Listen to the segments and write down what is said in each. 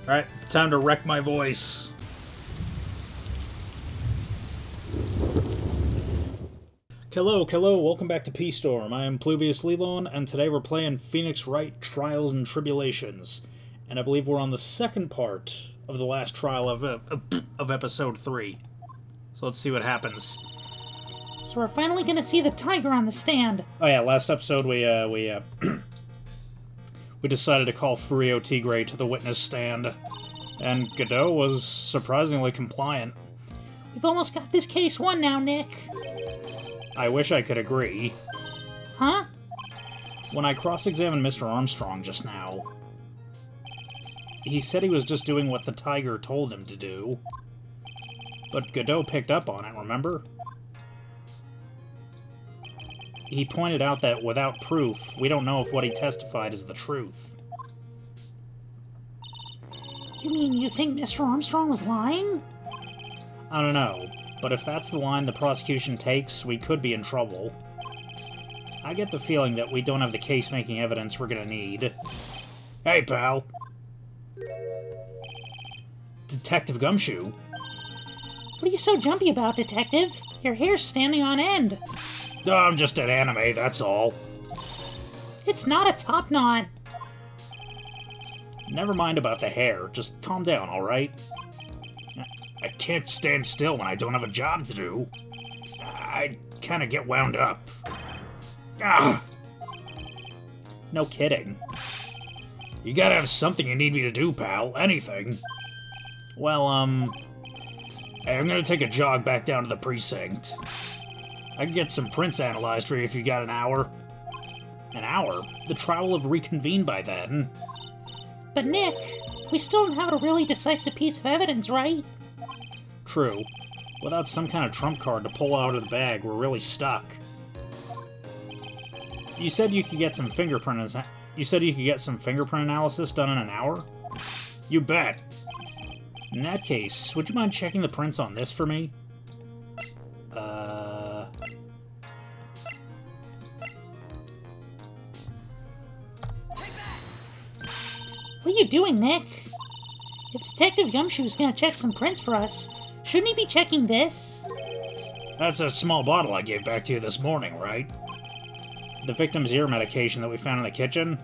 Alright, time to wreck my voice. Hello, welcome back to P-Storm. I am Pluvius Lilon, and today we're playing Wright, Trials and Tribulations. And I believe we're on the second part of the last trial of Episode 3. So let's see what happens. So we're finally gonna see the tiger on the stand. Oh yeah, last episode we decided to call Furio Tigre to the witness stand. And Godot was surprisingly compliant. We've almost got this case won now, Nick. I wish I could agree. Huh? When I cross-examined Mr. Armstrong just now, he said he was just doing what the tiger told him to do. But Godot picked up on it, remember? He pointed out that without proof, we don't know if what he testified is the truth. You mean you think Mr. Armstrong was lying? I don't know, but if that's the line the prosecution takes, we could be in trouble. I get the feeling that we don't have the case-making evidence we're gonna need. Hey, pal. Detective Gumshoe? What are you so jumpy about, Detective? Your hair's standing on end. Oh, I'm just an anime, that's all. It's not a top knot. Never mind about the hair, just calm down, alright? I can't stand still when I don't have a job to do. I kinda get wound up. Ah! No kidding. You gotta have something you need me to do, pal. Anything. Well, hey, I'm gonna take a jog back down to the precinct. I can get some prints analyzed for you if you got an hour. An hour? The trial will have reconvened by then. But Nick, we still don't have a really decisive piece of evidence, right? True. Without some kind of trump card to pull out of the bag, we're really stuck. You said you could get some fingerprint analysis done in an hour? You bet. In that case, would you mind checking the prints on this for me? What are you doing, Nick? If Detective Gumshoe's gonna check some prints for us, shouldn't he be checking this? That's a small bottle I gave back to you this morning, right? The victim's ear medication that we found in the kitchen?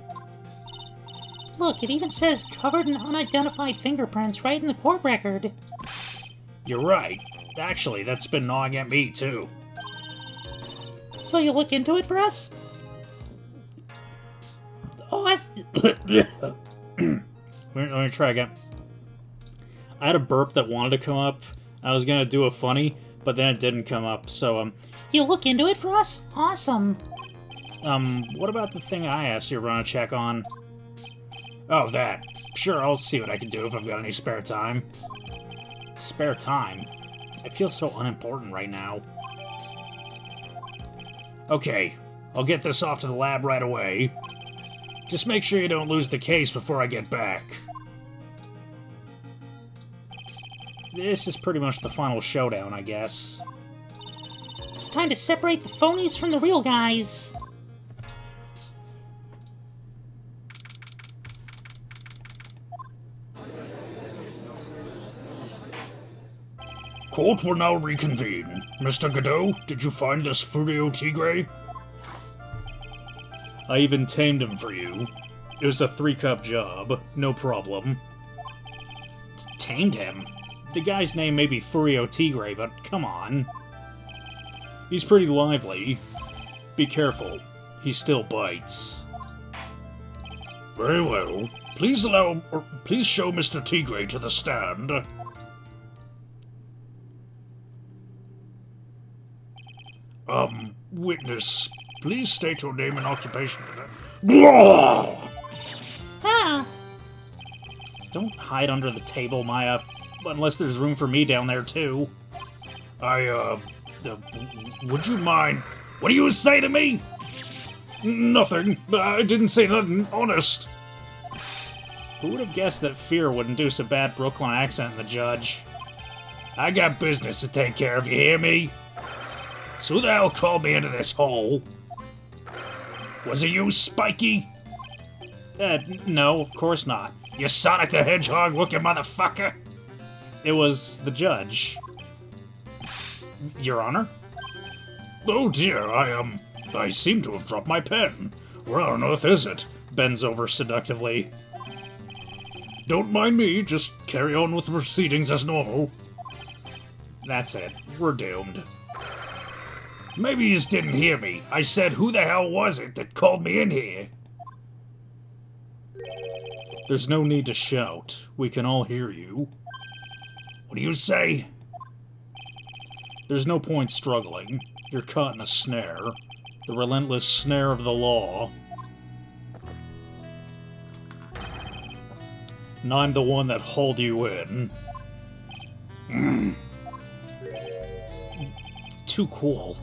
Look, it even says covered in unidentified fingerprints right in the court record. You're right. Actually, that's been gnawing at me, too. So you look into it for us? Oh, that's... Let me try again. I had a burp that wanted to come up. I was gonna do a funny, but then it didn't come up, so, You look into it for us? Awesome. What about the thing I asked you to run a check on? Oh, that. Sure, I'll see what I can do if I've got any spare time. Spare time? I feel so unimportant right now. Okay, I'll get this off to the lab right away. Just make sure you don't lose the case before I get back. This is pretty much the final showdown, I guess. It's time to separate the phonies from the real guys. Court will now reconvene. Mr. Godot, did you find this Furio Tigre? I even tamed him for you. It was a 3-cup job, no problem. Tamed him? The guy's name may be Furio Tigre, but come on. He's pretty lively. Be careful, he still bites. Very well. Please show Mr. Tigre to the stand. Witness, please state your name and occupation for that. Ah! Don't hide under the table, Maya. Unless there's room for me down there, too. Would you mind? What do you say to me? Nothing. I didn't say nothing, honest. Who would have guessed that fear would induce a bad Brooklyn accent in the judge? I got business to take care of, you hear me? So who the hell called me into this hole? Was it you, Spiky? No, of course not. You Sonic the Hedgehog looking motherfucker! It was the judge. Your Honor? Oh dear, I seem to have dropped my pen. Where on earth is it? Bends over seductively. Don't mind me, just carry on with the proceedings as normal. That's it. We're doomed. Maybe you just didn't hear me. I said, who the hell was it that called me in here? There's no need to shout. We can all hear you. What do you say? There's no point struggling. You're caught in a snare. The relentless snare of the law. And I'm the one that hauled you in. Too cool.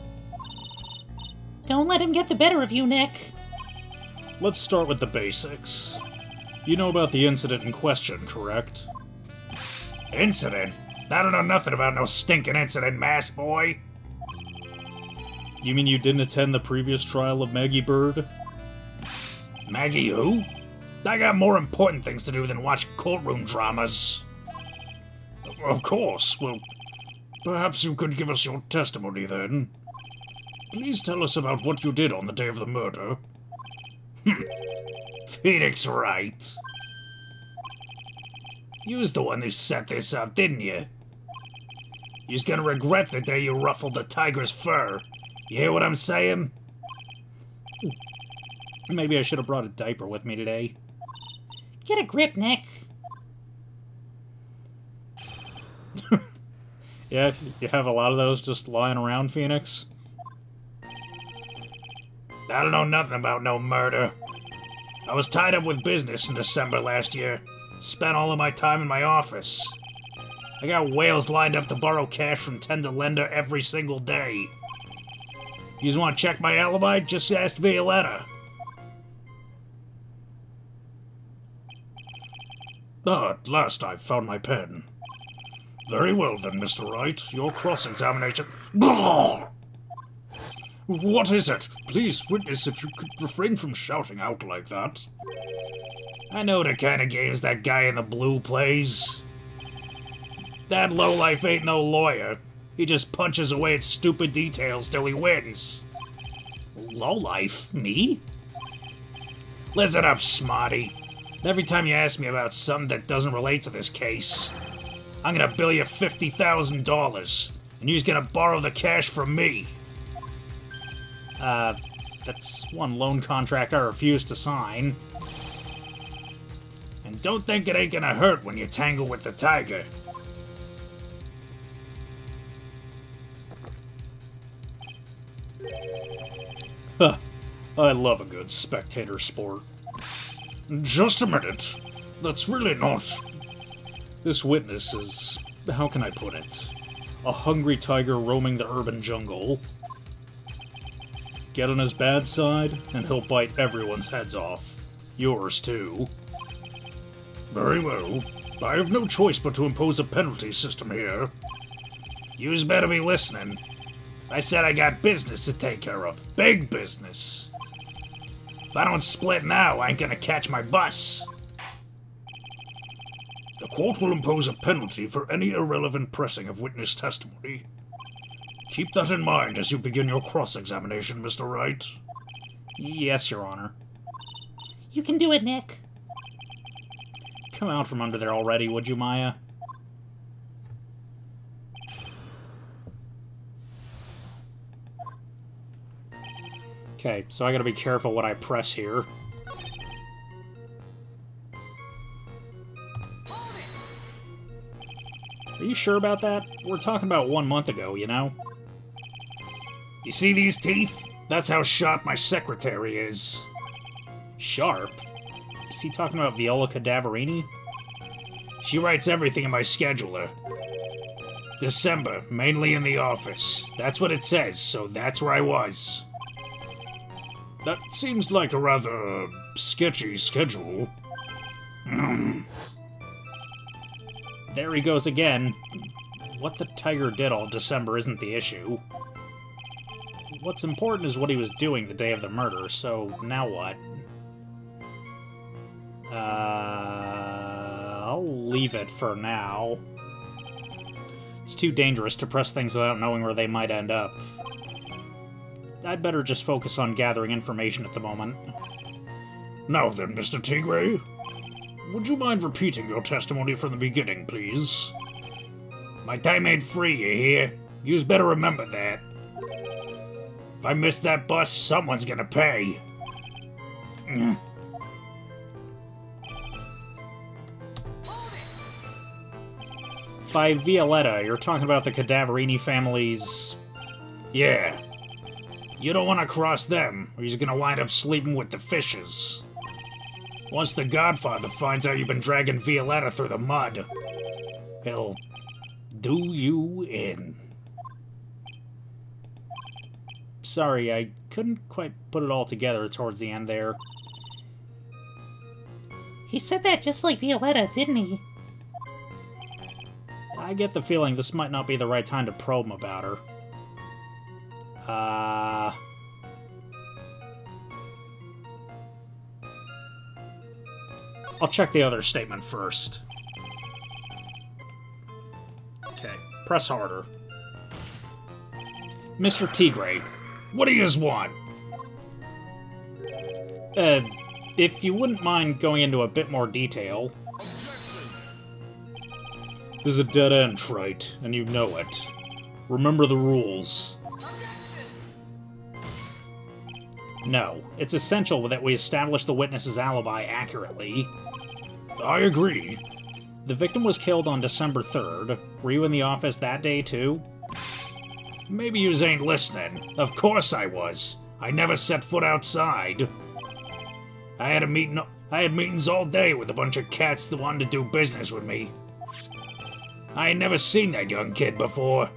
Don't let him get the better of you, Nick. Let's start with the basics. You know about the incident in question, correct? Incident? I don't know nothing about no stinking incident, mass boy. You mean you didn't attend the previous trial of Maggie Bird? Maggie who? I got more important things to do than watch courtroom dramas. Of course. Well, perhaps you could give us your testimony then. Please tell us about what you did on the day of the murder. Phoenix Wright. You was the one who set this up, didn't you? You's gonna regret the day you ruffled the tiger's fur. You hear what I'm saying? Maybe I should have brought a diaper with me today. Get a grip, Nick. Yeah, you have a lot of those just lying around, Phoenix? I don't know nothing about no murder. I was tied up with business in December last year. Spent all of my time in my office. I got whales lined up to borrow cash from tender lender every single day. You just want to check my alibi? Just ask Violetta. Ah, at last I've found my pen. Very well then, Mr. Wright. Your cross-examination... What is it? Please, witness, if you could refrain from shouting out like that. I know the kind of games that guy in the blue plays. That lowlife ain't no lawyer. He just punches away at stupid details till he wins. Lowlife? Me? Listen up, smarty. Every time you ask me about something that doesn't relate to this case, I'm gonna bill you $50,000, and you're gonna borrow the cash from me. That's one loan contract I refuse to sign. And don't think it ain't gonna hurt when you tangle with the tiger. Huh. I love a good spectator sport. Just a minute. That's really not... This witness is... how can I put it? A hungry tiger roaming the urban jungle. Get on his bad side, and he'll bite everyone's heads off. Yours, too. Very well. I have no choice but to impose a penalty system here. Yous better be listening. I said I got business to take care of. Big business. If I don't split now, I ain't gonna catch my bus. The court will impose a penalty for any irrelevant pressing of witness testimony. Keep that in mind as you begin your cross-examination, Mr. Wright. Yes, Your Honor. You can do it, Nick. Come out from under there already, would you, Maya? Okay, so I gotta be careful what I press here. Are you sure about that? We're talking about 1 month ago, you know? You see these teeth? That's how sharp my secretary is. Sharp? Is he talking about Viola Cadaverini? She writes everything in my scheduler. December, mainly in the office. That's what it says, so that's where I was. That seems like a rather sketchy schedule. There he goes again. What the tiger did all December isn't the issue. What's important is what he was doing the day of the murder, so now what? I'll leave it for now. It's too dangerous to press things without knowing where they might end up. I'd better just focus on gathering information at the moment. Now then, Mr. Tigre, would you mind repeating your testimony from the beginning, please? My time ain't free, you hear? You's better remember that. If I miss that bus, someone's gonna pay. By Violetta, you're talking about the Cadaverini family's... Yeah. You don't want to cross them, or he's gonna wind up sleeping with the fishes. Once the Godfather finds out you've been dragging Violetta through the mud, he'll do you in. Sorry, I couldn't quite put it all together towards the end there. He said that just like Violetta, didn't he? I get the feeling this might not be the right time to probe him about her. I'll check the other statement first. Okay, press harder. Mr. Tigre, what do yous want? if you wouldn't mind going into a bit more detail. This is a dead end, Wright, and you know it. Remember the rules. No, it's essential that we establish the witness's alibi accurately. I agree. The victim was killed on December 3rd. Were you in the office that day, too? Maybe yous ain't listening. Of course I was. I never set foot outside. I had meetings all day with a bunch of cats that wanted to do business with me. I had never seen that young kid before.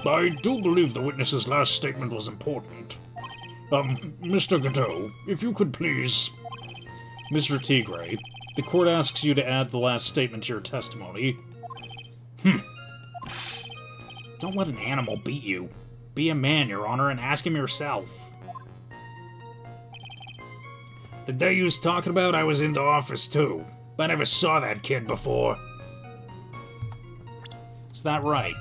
I do believe the witness's last statement was important. Mr. Godot, if you could please... Mr. Tigre, the court asks you to add the last statement to your testimony. Don't let an animal beat you. Be a man, Your Honor, and ask him yourself. The day you was talking about, I was in the office too. I never saw that kid before. Is that right?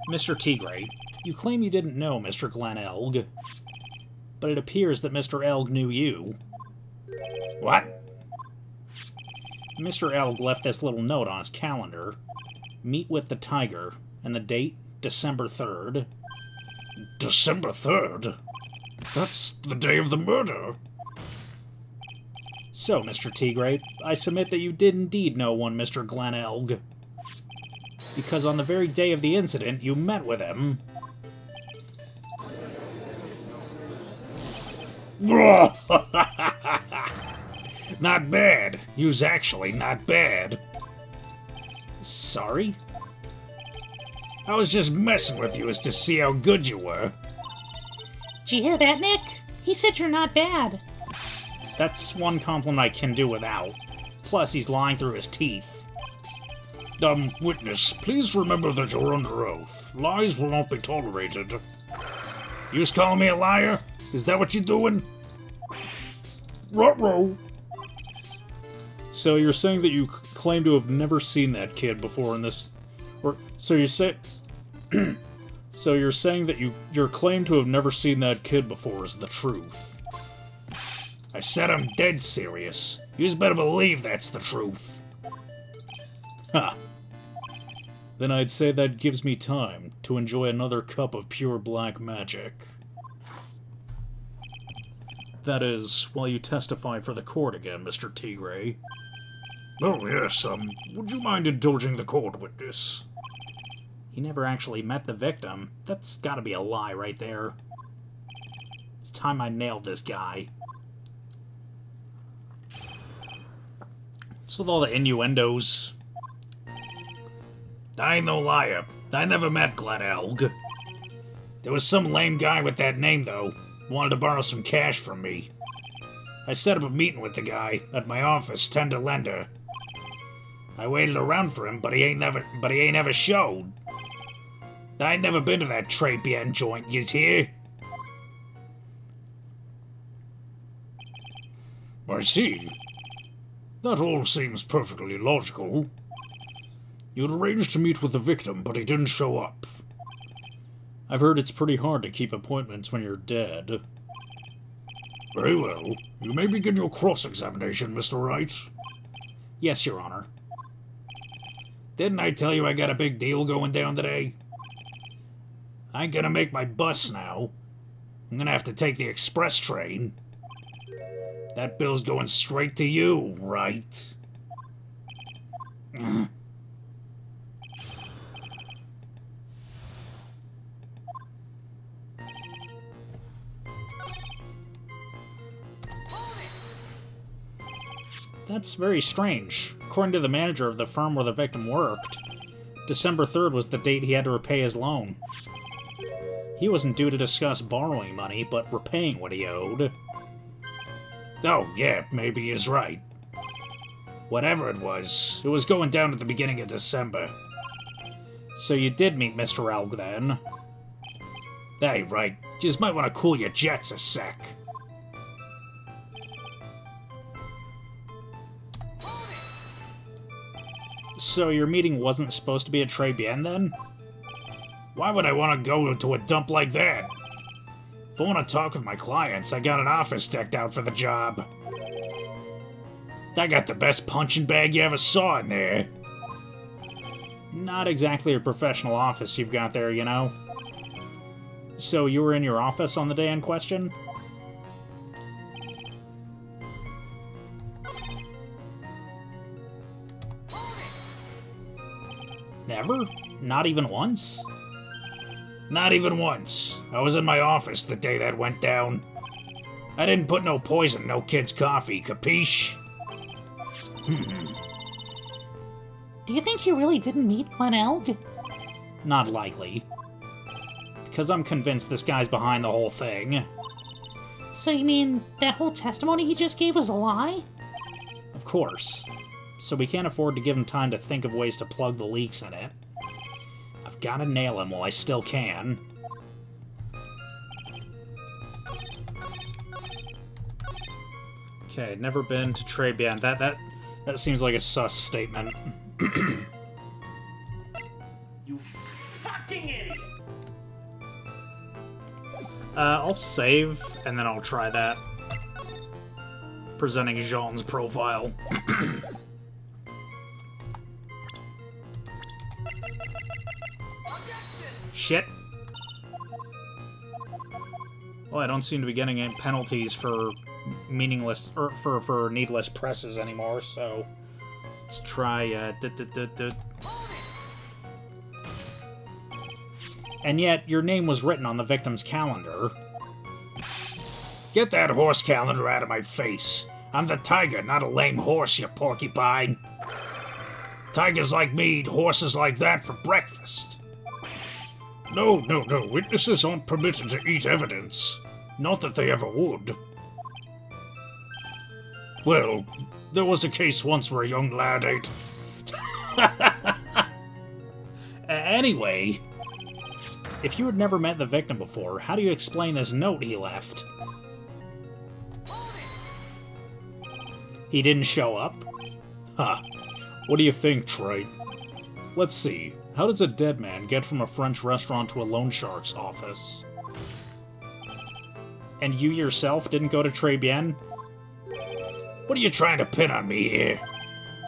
Mr. Tigre, you claim you didn't know Mr. Glen Elg, but it appears that Mr. Elg knew you. What? Mr. Elg left this little note on his calendar. Meet with the tiger, and the date, December 3rd. December 3rd? That's the day of the murder. So, Mr. Tigre, I submit that you did indeed know one Mr. Glen Elg. Because on the very day of the incident, you met with him. Not bad. You's actually not bad. Sorry? I was just messing with you as to see how good you were. Did you hear that, Nick? He said you're not bad. That's one compliment I can do without. Plus, he's lying through his teeth. Witness, please remember that you're under oath. Lies will not be tolerated. You's calling me a liar? Is that what you're doing? Ruh-roh. So you're saying that you claim to have never seen that kid before in this... So you're saying that your claim to have never seen that kid before is the truth. I said I'm dead serious. You's better believe that's the truth. Ha. Then I'd say that gives me time to enjoy another cup of pure black magic. That is, while you testify for the court again, Mr. Tigre. Oh, yes, would you mind indulging the court, witness? He never actually met the victim. That's gotta be a lie right there. It's time I nailed this guy. What's with all the innuendos? I ain't no liar. I never met Glen Elg. There was some lame guy with that name, though. Wanted to borrow some cash from me. I set up a meeting with the guy at my office, Tender Lender. I waited around for him, but he ain't never showed. I ain't never been to that Tribulations joint, yous hear? I see. That all seems perfectly logical. You'd arranged to meet with the victim, but he didn't show up. I've heard it's pretty hard to keep appointments when you're dead. Very well. You may begin your cross-examination, Mr. Wright. Yes, Your Honor. Didn't I tell you I got a big deal going down today? I ain't gonna make my bus now. I'm gonna have to take the express train. That bill's going straight to you, Wright. That's very strange. According to the manager of the firm where the victim worked, December 3rd was the date he had to repay his loan. He wasn't due to discuss borrowing money, but repaying what he owed. Oh, yeah, maybe he's right. Whatever it was going down at the beginning of December. So you did meet Mr. Elg, then? Hey, Wright, you just might want to cool your jets a sec. So your meeting wasn't supposed to be at Tribulations, then? Why would I want to go to a dump like that? If I want to talk with my clients, I got an office decked out for the job. I got the best punching bag you ever saw in there. Not exactly a professional office you've got there, you know. So you were in your office on the day in question? Never? Not even once? Not even once. I was in my office the day that went down. I didn't put no poison in no kid's coffee, capiche? Do you think you really didn't meet Glen Elg? Not likely. Because I'm convinced this guy's behind the whole thing. So you mean that whole testimony he just gave was a lie? Of course. So we can't afford to give him time to think of ways to plug the leaks in it. I've gotta nail him while I still can. Okay, never been to Tribulations. That seems like a sus statement. You fucking idiot! I'll save, and then I'll try that. Presenting Jean's profile. Shit. Well, I don't seem to be getting any penalties for meaningless, or for needless presses anymore, so let's try, And yet, your name was written on the victim's calendar. Get that horse calendar out of my face. I'm the tiger, not a lame horse, you porcupine. Tigers like me eat horses like that for breakfast. No. Witnesses aren't permitted to eat evidence. Not that they ever would. Well, there was a case once where a young lad ate... Anyway, if you had never met the victim before, how do you explain this note he left? He didn't show up? Huh. What do you think, Trey? Let's see. How does a dead man get from a French restaurant to a loan shark's office? And you yourself didn't go to Tribulations? What are you trying to pin on me here?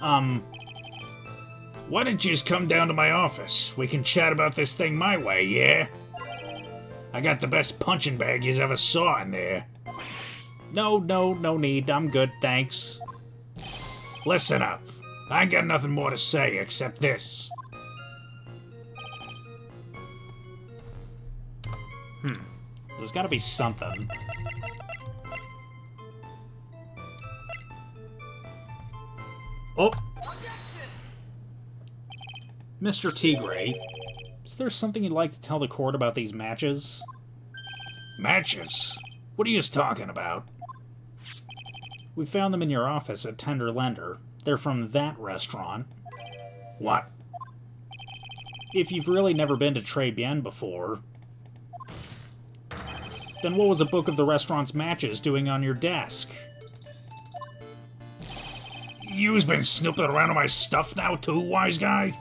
Why don't you just come down to my office? We can chat about this thing my way, yeah? I got the best punching bag you ever saw in there. No need. I'm good, thanks. Listen up. I ain't got nothing more to say except this. There's gotta be something. Oh! Mr. Tigray, is there something you'd like to tell the court about these matches? Matches? What are you talking about? We found them in your office at Tender Lender. They're from that restaurant. What? If you've really never been to Tribulations before, then what was a book of the restaurant's matches doing on your desk? You's been snooping around on my stuff now too, wise guy?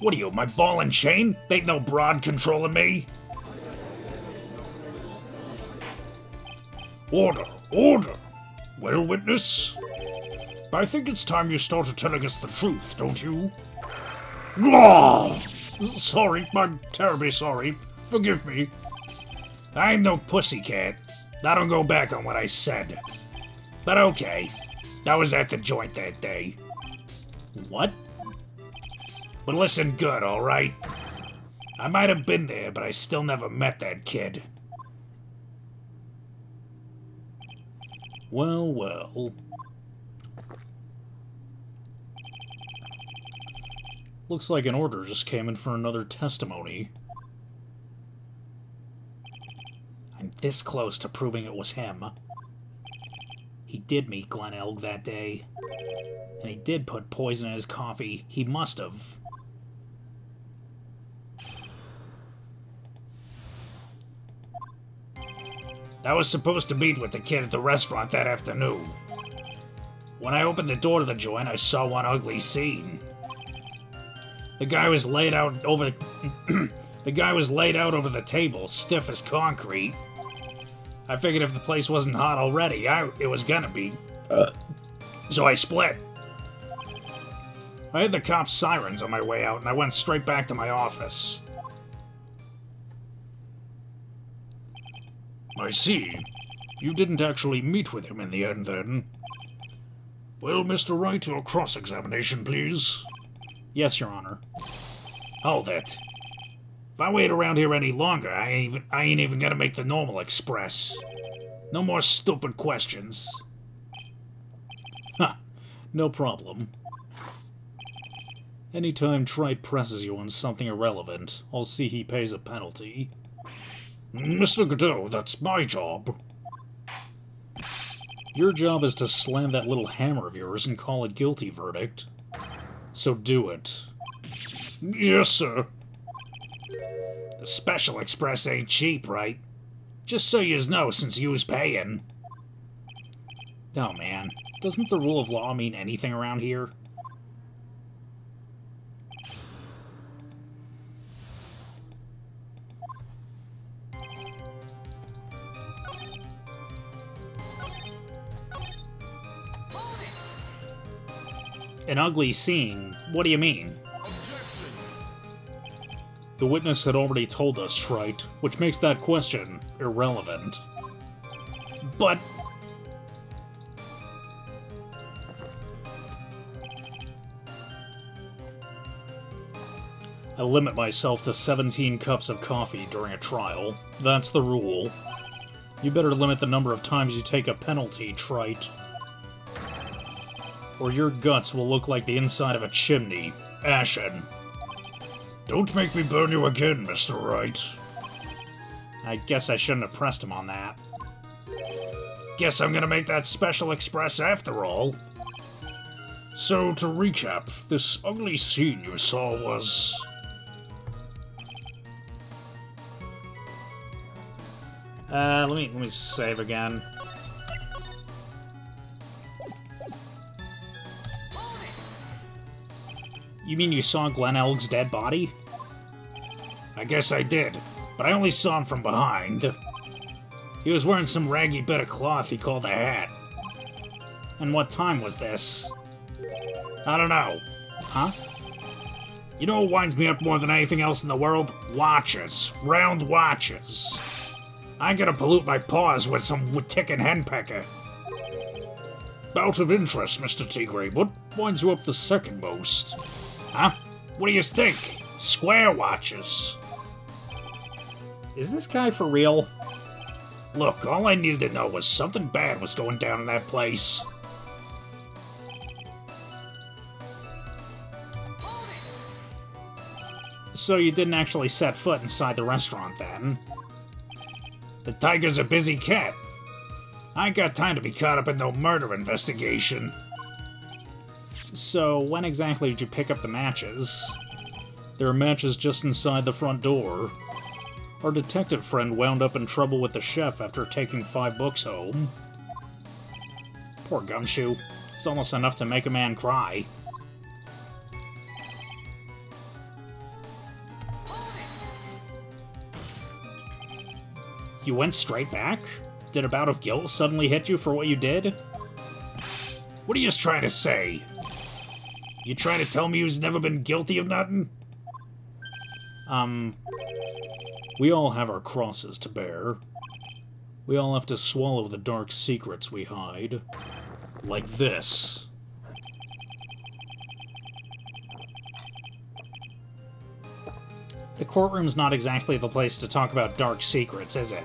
What are you, my ball and chain? Ain't no broad controlling me. Order, order! Well, witness? I think it's time you started telling us the truth, don't you? Oh, sorry, I'm terribly sorry. Forgive me. I'm no pussycat. I don't go back on what I said. But okay, I was at the joint that day. What? But listen good, alright? I might have been there, but I still never met that kid. Well, well. Looks like an order just came in for another testimony. I'm this close to proving it was him. He did meet Glen Elg that day. And he did put poison in his coffee. He must have. I was supposed to meet with the kid at the restaurant that afternoon. When I opened the door to the joint, I saw one ugly scene. The guy was laid out over the table, stiff as concrete. I figured if the place wasn't hot already, it was gonna be. So I split. I heard the cops' sirens on my way out, and I went straight back to my office. I see. You didn't actually meet with him in the end, then? Well, Mr. Wright, your cross-examination, please. Yes, Your Honor. Hold it. If I wait around here any longer, I ain't even gonna make the normal express. No more stupid questions. Ha! No problem. Anytime Trite presses you on something irrelevant, I'll see he pays a penalty. Mr. Godot, that's my job. Your job is to slam that little hammer of yours and call a guilty verdict. So do it. Yes, sir. The Special Express ain't cheap, right? Just so yous know, since you's paying. Oh man, doesn't the rule of law mean anything around here? An ugly scene? What do you mean? The witness had already told us, Shrite, which makes that question irrelevant. But... I limit myself to 17 cups of coffee during a trial. That's the rule. You better limit the number of times you take a penalty, Trite. Or your guts will look like the inside of a chimney, ashen. Don't make me burn you again, Mr. Wright. I guess I shouldn't have pressed him on that. Guess I'm gonna make that Special Express after all. So, to recap, this ugly scene you saw was... Let me save again. You mean you saw Glen Elg's dead body? I guess I did, but I only saw him from behind. He was wearing some raggy bit of cloth he called a hat. And what time was this? I don't know. Huh? You know what winds me up more than anything else in the world? Watches. Round watches. I ain't gonna pollute my paws with some ticking henpecker. Out of interest, Mr. Tigre, what winds you up the second most? Huh? What do you think? Square watches. Is this guy for real? Look, all I needed to know was something bad was going down in that place. So you didn't actually set foot inside the restaurant, then? The tiger's a busy cat. I ain't got time to be caught up in no murder investigation. So when exactly did you pick up the matches? There are matches just inside the front door. Our detective friend wound up in trouble with the chef after taking 5 books home. Poor Gumshoe. It's almost enough to make a man cry. You went straight back? Did a bout of guilt suddenly hit you for what you did? What are you trying to say? You trying to tell me you's never been guilty of nothing? We all have our crosses to bear. We all have to swallow the dark secrets we hide. Like this. The courtroom's not exactly the place to talk about dark secrets, is it?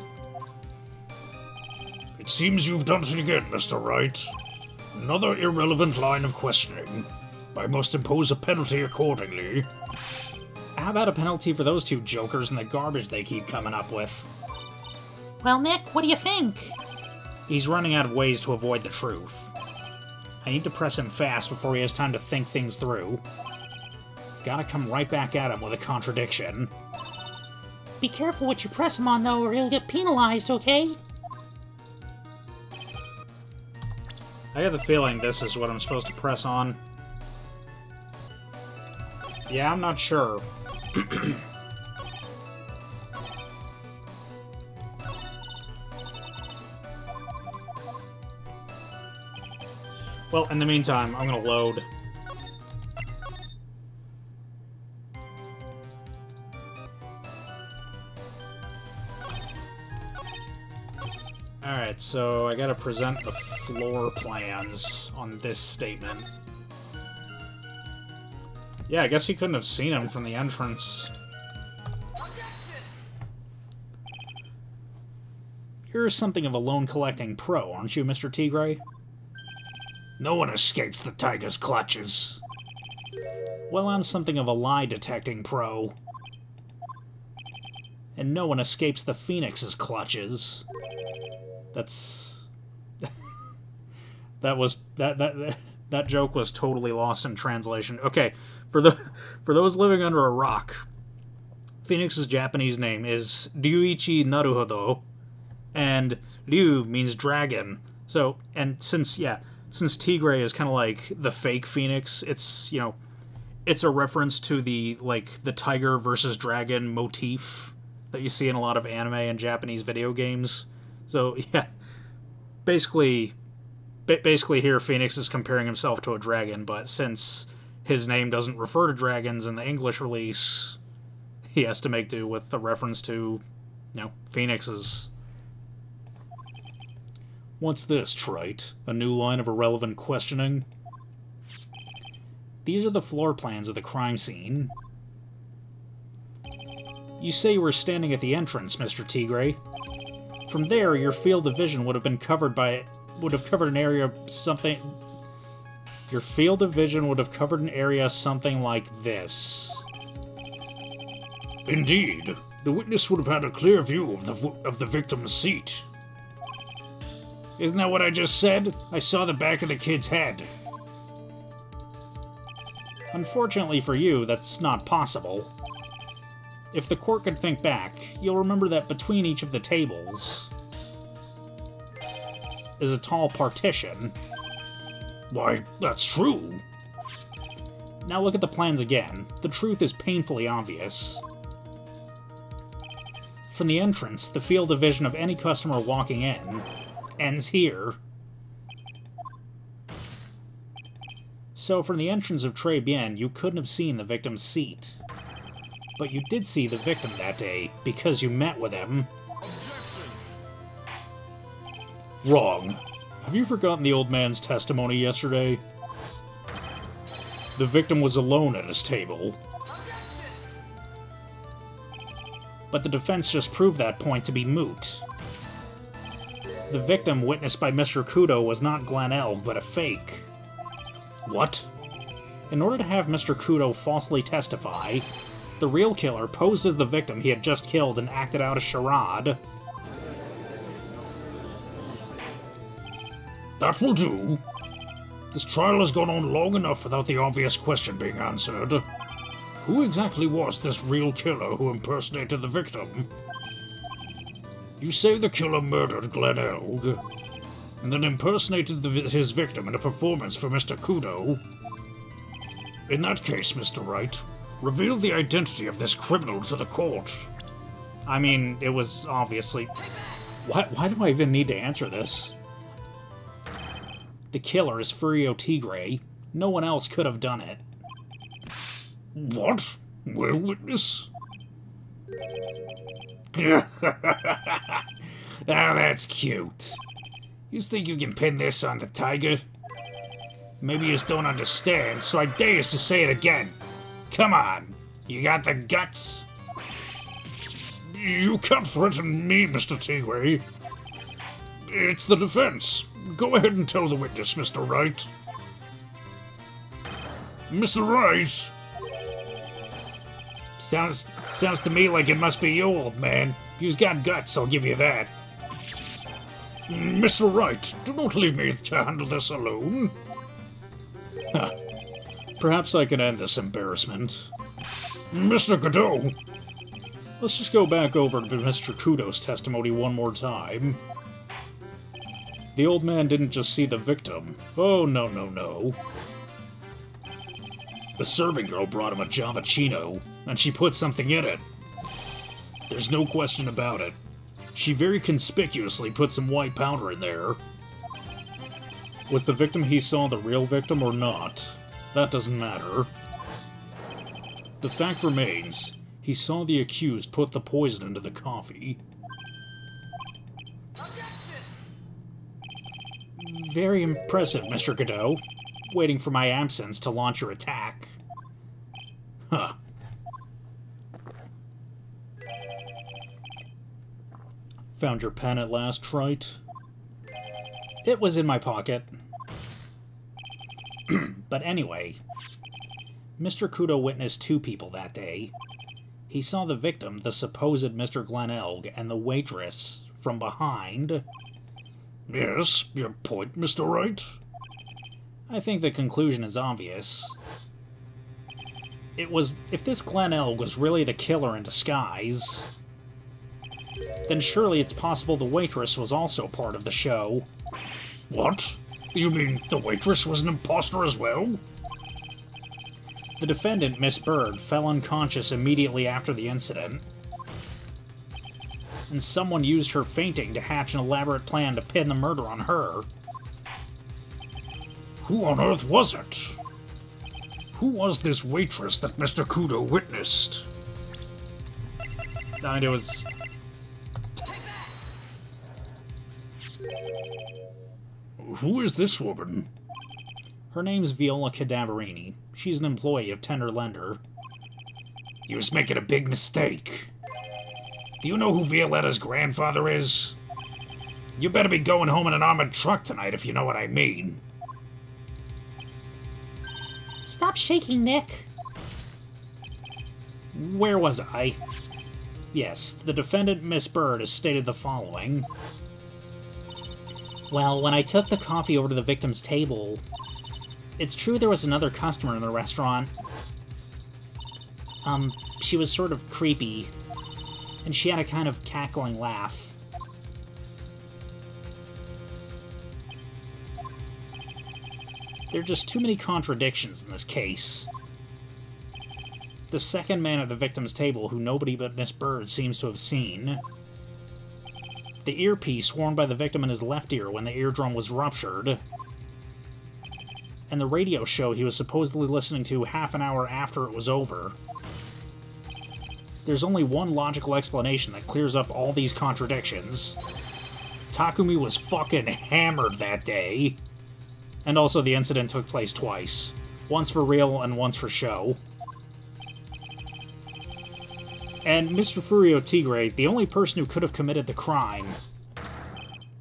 It seems you've done it again, Mr. Wright. Another irrelevant line of questioning. I must impose a penalty accordingly. How about a penalty for those 2 jokers and the garbage they keep coming up with? Well, Nick, what do you think? He's running out of ways to avoid the truth. I need to press him fast before he has time to think things through. Gotta come right back at him with a contradiction. Be careful what you press him on, though, or he'll get penalized, okay? I have the feeling this is what I'm supposed to press on. Yeah, I'm not sure. Well, in the meantime, I'm gonna load. Alright, so I gotta present the floor plans on this statement. Yeah, I guess he couldn't have seen him from the entrance. You're something of a loan-collecting pro, aren't you, Mr. Tigre? No one escapes the tiger's clutches. Well, I'm something of a lie-detecting pro. And no one escapes the Phoenix's clutches. That's... that joke was totally lost in translation. Okay, for those living under a rock, Phoenix's Japanese name is Ryuichi Naruhodo, and Ryu means dragon. So, and since Tigre is kind of like the fake Phoenix, it's, you know, it's a reference to the, like, the tiger versus dragon motif that you see in a lot of anime and Japanese video games. So, yeah, basically here Phoenix is comparing himself to a dragon, but since his name doesn't refer to dragons in the English release, he has to make do with the reference to, you know, phoenixes. What's this, Trite? A new line of irrelevant questioning? These are the floor plans of the crime scene. You say you were standing at the entrance, Mr. Tigre. From there, your field of vision would have covered an area something... Your field of vision would have covered an area something like this. Indeed. The witness would have had a clear view of the victim's seat. Isn't that what I just said? I saw the back of the kid's head. Unfortunately for you, that's not possible. If the court could think back, you'll remember that between each of the tables is a tall partition. Why, that's true. Now look at the plans again. The truth is painfully obvious. From the entrance, the field of vision of any customer walking in ends here. So from the entrance of Très Bien, you couldn't have seen the victim's seat. But you did see the victim that day, because you met with him. Wrong. Have you forgotten the old man's testimony yesterday? The victim was alone at his table. But the defense just proved that point to be moot. The victim witnessed by Mr. Kudo was not Glenelg, but a fake. What? In order to have Mr. Kudo falsely testify, the real killer posed as the victim he had just killed and acted out a charade. That will do. This trial has gone on long enough without the obvious question being answered. Who exactly was this real killer who impersonated the victim? You say the killer murdered Glen Elg, and then impersonated his victim in a performance for Mr. Kudo. In that case, Mr. Wright, reveal the identity of this criminal to the court. I mean, it was obviously... Why do I even need to answer this? The killer is Furio Tigre. No one else could have done it. What? Well, witness? Oh, that's cute. You think you can pin this on the tiger? Maybe you just don't understand, so I dare you to say it again. Come on, you got the guts? You can't threaten me, Mr. Tigre. It's the defense. Go ahead and tell the witness, Mr. Wright. Mr. Wright! Sounds to me like it must be you, old man. You've got guts, I'll give you that. Mr. Wright, do not leave me to handle this alone. Huh. Perhaps I can end this embarrassment. Mr. Godot! Let's just go back over to Mr. Kudo's testimony one more time. The old man didn't just see the victim. Oh, no, no, no. The serving girl brought him a Javachino, and she put something in it. There's no question about it. She very conspicuously put some white powder in there. Was the victim he saw the real victim or not? That doesn't matter. The fact remains, he saw the accused put the poison into the coffee. Very impressive, Mr. Godot. Waiting for my absence to launch your attack. Huh. Found your pen at last, Wright? It was in my pocket. But anyway, Mr. Kudo witnessed two people that day. He saw the victim, the supposed Mr. Glen Elg, and the waitress from behind. Yes, your point, Mr. Wright? I think the conclusion is obvious. If this Glen Elg was really the killer in disguise, then surely it's possible the waitress was also part of the show. What? You mean the waitress was an imposter as well? The defendant, Miss Bird, fell unconscious immediately after the incident, and someone used her fainting to hatch an elaborate plan to pin the murder on her. Who on earth was it? Who was this waitress that Mr. Kudo witnessed? And it was... Who is this woman? Her name's Viola Cadaverini. She's an employee of Tender Lender. You was making a big mistake. Do you know who Violetta's grandfather is? You better be going home in an armored truck tonight if you know what I mean. Stop shaking, Nick. Where was I? Yes, the defendant, Miss Bird, has stated the following. Well, when I took the coffee over to the victim's table, it's true there was another customer in the restaurant. She was sort of creepy, and she had a kind of cackling laugh. There are just too many contradictions in this case. The second man at the victim's table, who nobody but Miss Bird seems to have seen. The earpiece worn by the victim in his left ear when the eardrum was ruptured. And the radio show he was supposedly listening to half an hour after it was over. There's only one logical explanation that clears up all these contradictions. Takumi was fucking hammered that day. And also the incident took place twice. Once for real and once for show. And Mr. Furio Tigre, the only person who could have committed the crime,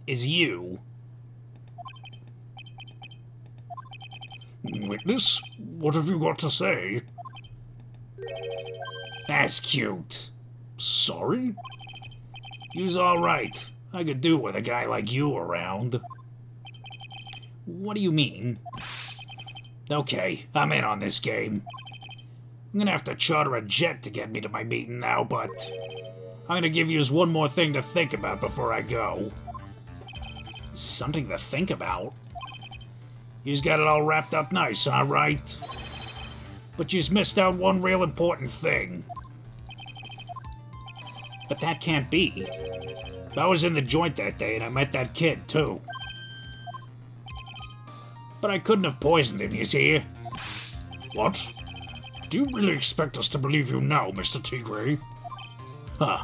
is you. Witness, what have you got to say? That's cute. Sorry? You's alright. I could do with a guy like you around. What do you mean? Okay, I'm in on this game. I'm gonna have to charter a jet to get me to my meeting now, but I'm gonna give you one more thing to think about before I go. Something to think about? You's got it all wrapped up nice, huh, Wright? But you's missed out one real important thing. But that can't be. I was in the joint that day and I met that kid, too. But I couldn't have poisoned him, you see? What? Do you really expect us to believe you now, Mr. Tigre? Huh.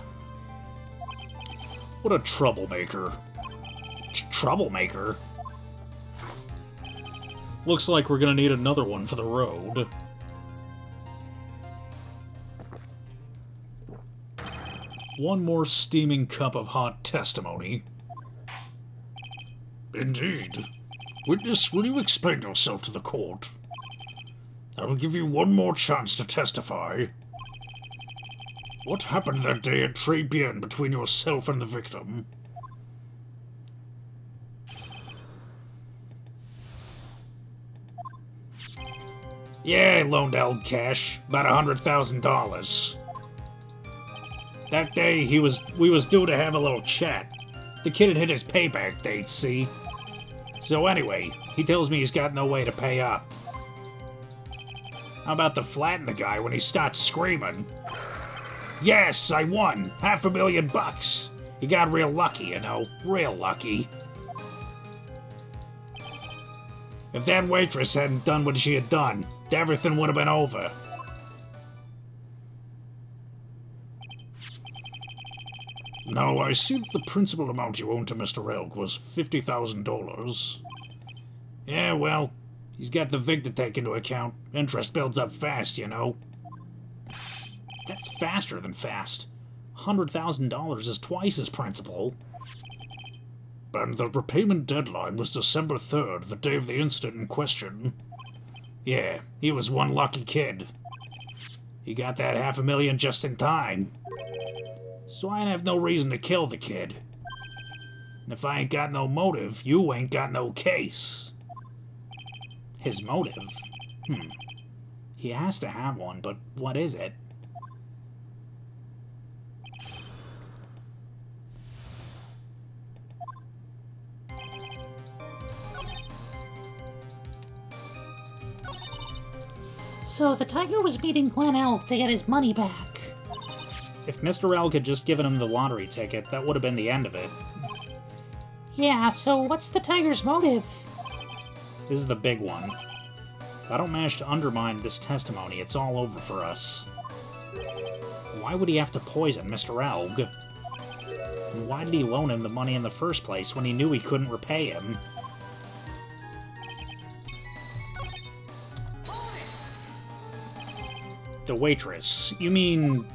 What a troublemaker. Troublemaker? Looks like we're gonna need another one for the road. One more steaming cup of hot testimony. Indeed. Witness, will you explain yourself to the court? I will give you one more chance to testify. What happened that day at Tribulations between yourself and the victim? Yeah, I loaned Elg cash, about $100,000. That day, we was due to have a little chat. The kid had hit his payback date, see? So anyway, he tells me he's got no way to pay up. I'm about to flatten the guy when he starts screaming. Yes, I won! $500,000! He got real lucky, you know. Real lucky. If that waitress hadn't done what she had done, everything would have been over. Now, I see that the principal amount you owe to Mr. Elk was $50,000. Yeah, well, he's got the VIG to take into account. Interest builds up fast, you know. That's faster than fast. $100,000 is twice his principal. And the repayment deadline was December 3rd, the day of the incident in question. Yeah, he was one lucky kid. He got that $500,000 just in time. So I have no reason to kill the kid. And if I ain't got no motive, you ain't got no case. His motive? He has to have one, but what is it? So the tiger was beating Glen Elk to get his money back. If Mr. Elk had just given him the lottery ticket, that would have been the end of it. Yeah, so what's the tiger's motive? This is the big one. If I don't manage to undermine this testimony, it's all over for us. Why would he have to poison Mr. Elk? And why did he loan him the money in the first place when he knew he couldn't repay him? The waitress. You mean...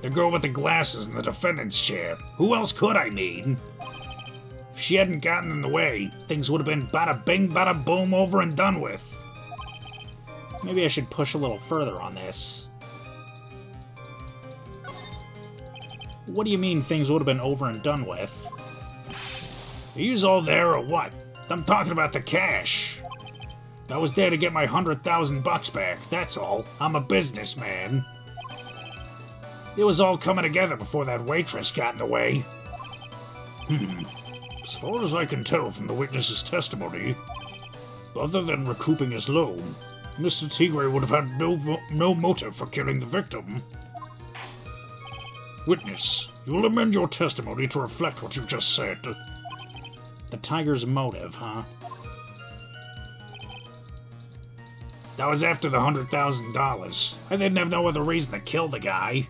the girl with the glasses in the defendant's chair. Who else could I mean? If she hadn't gotten in the way, things would have been bada bing, bada boom, over and done with. Maybe I should push a little further on this. What do you mean things would have been over and done with? Are yous all there or what? I'm talking about the cash. I was there to get my $100,000 back, that's all. I'm a businessman. It was all coming together before that waitress got in the way. As far as I can tell from the witness's testimony, other than recouping his loan, Mr. Tigre would have had no motive for killing the victim. Witness, you will amend your testimony to reflect what you just said. The tiger's motive, huh? That was after the $100,000. I didn't have no other reason to kill the guy.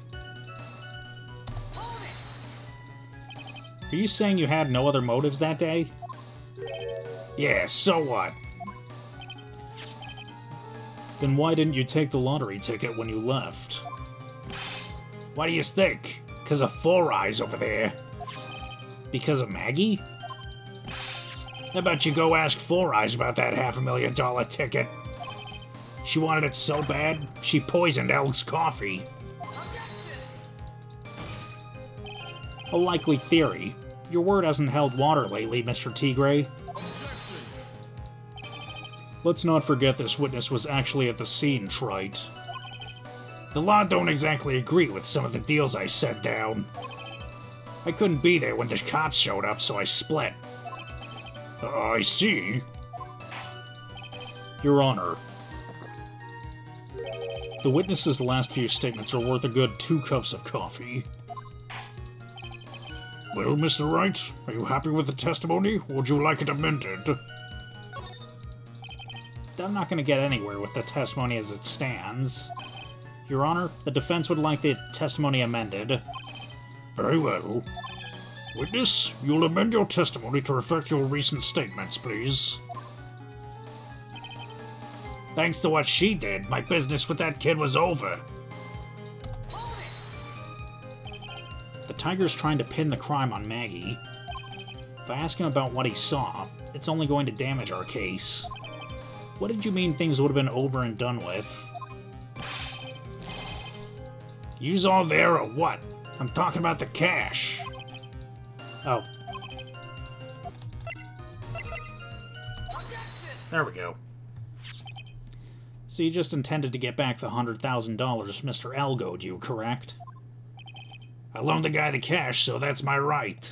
Are you saying you had no other motives that day? Yeah, so what? Then why didn't you take the lottery ticket when you left? Why do you think? 'Cause of Four Eyes over there. Because of Maggie? How about you go ask Four Eyes about that $500,000 ticket? She wanted it so bad, she poisoned Elk's coffee. A likely theory. Your word hasn't held water lately, Mr. Tigre. Let's not forget this witness was actually at the scene, Wright. The law don't exactly agree with some of the deals I set down. I couldn't be there when the cops showed up, so I split. I see. Your Honor, the witness's last few statements are worth a good 2 cups of coffee. Well, Mr. Wright, are you happy with the testimony, or would you like it amended? I'm not going to get anywhere with the testimony as it stands. Your Honor, the defense would like the testimony amended. Very well. Witness, you'll amend your testimony to reflect your recent statements, please. Thanks to what she did, my business with that kid was over. The Tiger's trying to pin the crime on Maggie. If I ask him about what he saw, it's only going to damage our case. What did you mean things would have been over and done with? You's all there or what? I'm talking about the cash. Oh. There we go. So you just intended to get back the $100,000 Mr. Elg owed you, correct? I loaned the guy the cash, so that's my right.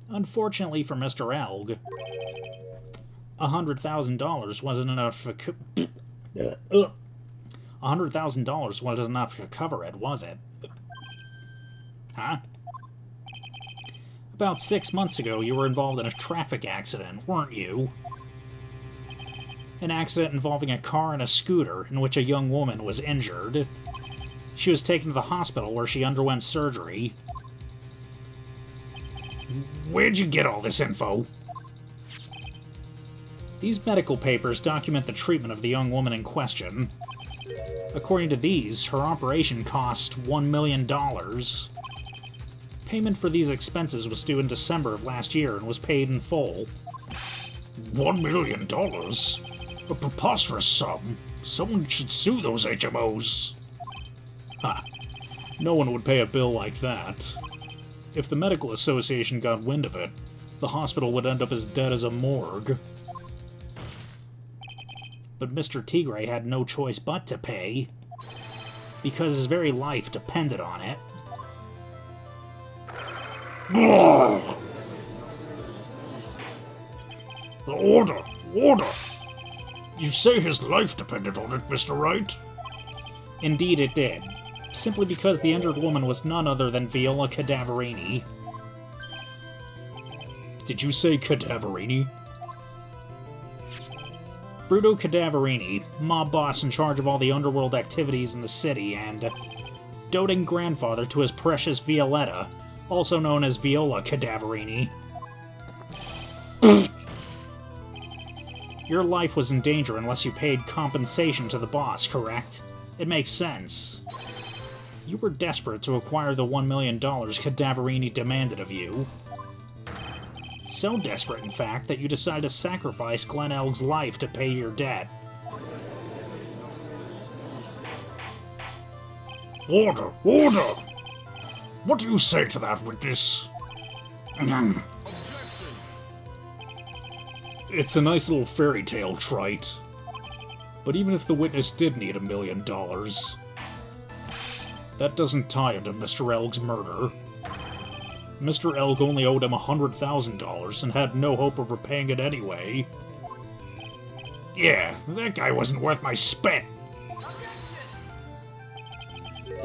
Unfortunately for Mr. Elg, $100,000 wasn't enough to $100,000 wasn't enough to cover it, was it? Huh? About 6 months ago, you were involved in a traffic accident, weren't you? An accident involving a car and a scooter in which a young woman was injured. She was taken to the hospital where she underwent surgery. Where'd you get all this info? These medical papers document the treatment of the young woman in question. According to these, her operation cost $1 million. Payment for these expenses was due in December of last year and was paid in full. $1 million? A preposterous sum. Someone should sue those HMOs. Ha! No one would pay a bill like that. If the medical association got wind of it, the hospital would end up as dead as a morgue. But Mr. Tigre had no choice but to pay, because his very life depended on it. Order! Order! You say his life depended on it, Mr. Wright? Indeed it did, simply because the injured woman was none other than Viola Cadaverini. Did you say Cadaverini? Bruto Cadaverini, mob boss in charge of all the underworld activities in the city, and doting grandfather to his precious Violetta, also known as Viola Cadaverini. Your life was in danger unless you paid compensation to the boss, correct? It makes sense. You were desperate to acquire the $1 million Cadaverini demanded of you. So desperate, in fact, that you decide to sacrifice Glen Elg's life to pay your debt. Order! Order! What do you say to that, witness? It's a nice little fairy tale, trite. But even if the witness did need $1 million, that doesn't tie him to Mr. Elg's murder. Mr. Elg only owed him $100,000 and had no hope of repaying it anyway. Yeah, that guy wasn't worth my spit.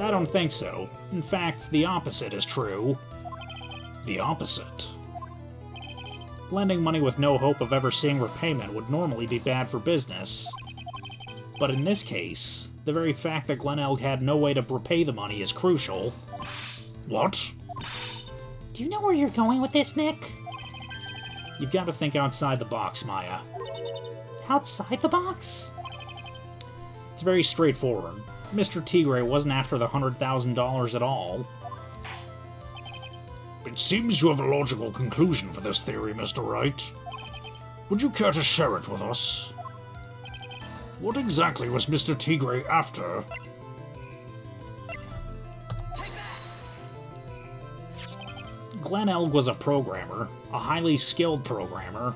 I don't think so. In fact, the opposite is true. The opposite? Lending money with no hope of ever seeing repayment would normally be bad for business. But in this case, the very fact that Glen Elg had no way to repay the money is crucial. What? Do you know where you're going with this, Nick? You've got to think outside the box, Maya. Outside the box? It's very straightforward. Mr. Tigre wasn't after the $100,000 at all. It seems you have a logical conclusion for this theory, Mr. Wright. Would you care to share it with us? What exactly was Mr. Tigre after? Glen Elg was a programmer, a highly skilled programmer.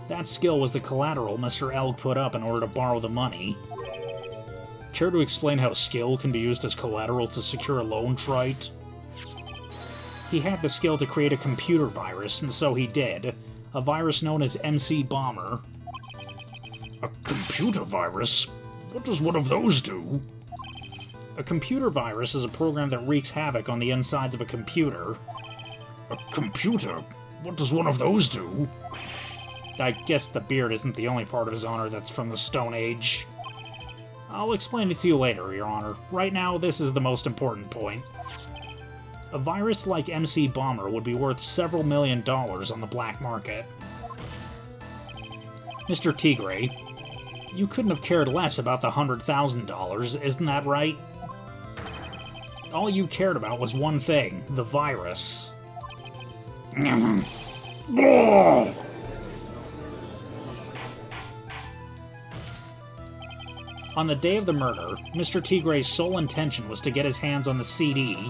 That skill was the collateral Mr. Elg put up in order to borrow the money. Care to explain how skill can be used as collateral to secure a loan, Wright? He had the skill to create a computer virus, and so he did. A virus known as MC Bomber. A computer virus? What does one of those do? A computer virus is a program that wreaks havoc on the insides of a computer. A computer? What does one of those do? I guess the beard isn't the only part of his honor that's from the Stone Age. I'll explain it to you later, Your Honor. Right now, this is the most important point. A virus like MC Bomber would be worth several $1 million on the black market. Mr. Tigre, you couldn't have cared less about the $100,000, isn't that right? All you cared about was one thing, the virus. On the day of the murder, Mr. Tigre's sole intention was to get his hands on the CD.